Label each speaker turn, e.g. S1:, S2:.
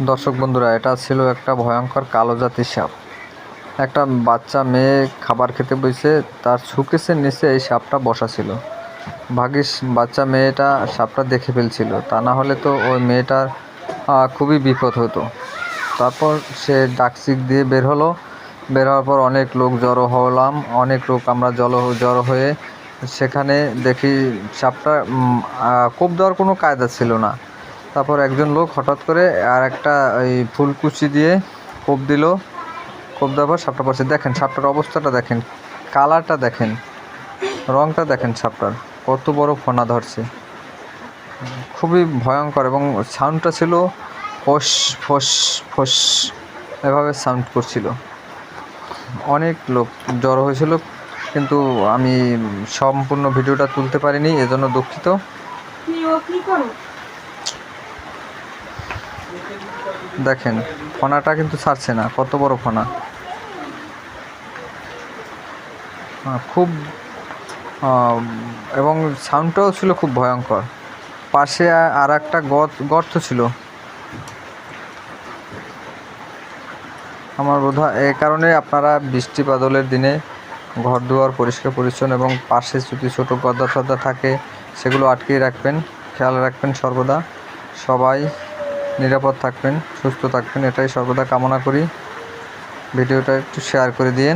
S1: দর্শক বন্ধুরা, এটা ছিল একটা ভয়ঙ্কর কালো জাতের সাপ। একটা বাচ্চা মেয়ে খাবার খেতে বসে, তার শোকেসের নিচে এই সাপটা বসা ছিল। ভাগ্যিস বাচ্চা মেয়েটা সাপটা দেখে ফেলছিল, তা না হলে তো ওই মেয়েটার খুবই বিপদ হতো। তারপর সে ডাকচিক দিয়ে বের হলো। বের হওয়ার পর অনেক লোক জড়ো হলাম, অনেক লোক আমরা জড়ো হয়ে সেখানে দেখি সাপটা কোপ দেওয়ার কোনো কায়দা ছিল না। তারপর একজন লোক হঠাৎ করে আর একটা ওই ফুলকুচি দিয়ে কোপ দিল। কোপ দেওয়ার পর সাপটা পড়ছে। দেখেন সাপটার অবস্থাটা দেখেন, কালারটা দেখেন, রঙটা দেখেন, সাপটার কত বড় ফনা ধরছে। খুবই ভয়ঙ্কর এবং সাউন্ডটা ছিল ফস ফস ফস, এভাবে সাউন্ড করছিল। অনেক লোক জড়ো হয়েছিল, কিন্তু আমি সম্পূর্ণ ভিডিওটা তুলতে পারিনি, এজন্য দুঃখিত। দেখেন ফনাটা কিন্তু ছাড়ছে না, কত বড় ফনা। খুব এবং সাউন্ডটাও ছিল খুব ভয়ঙ্কর। পাশে আর একটা গর্ত ছিল। আমার বোধহয় এই কারণে আপনারা বৃষ্টি বাদলের দিনে ঘর দুয়ার পরিষ্কার পরিচ্ছন্ন এবং পাশে যদি ছোটো গর্দা টর্দা থাকে সেগুলো আটকিয়ে রাখবেন, খেয়াল রাখবেন সর্বদা। সবাই নিরাপদ থাকবেন, সুস্থ থাকবেন, এটাই সর্বদা কামনা করি। ভিডিওটা একটু শেয়ার করে দিন।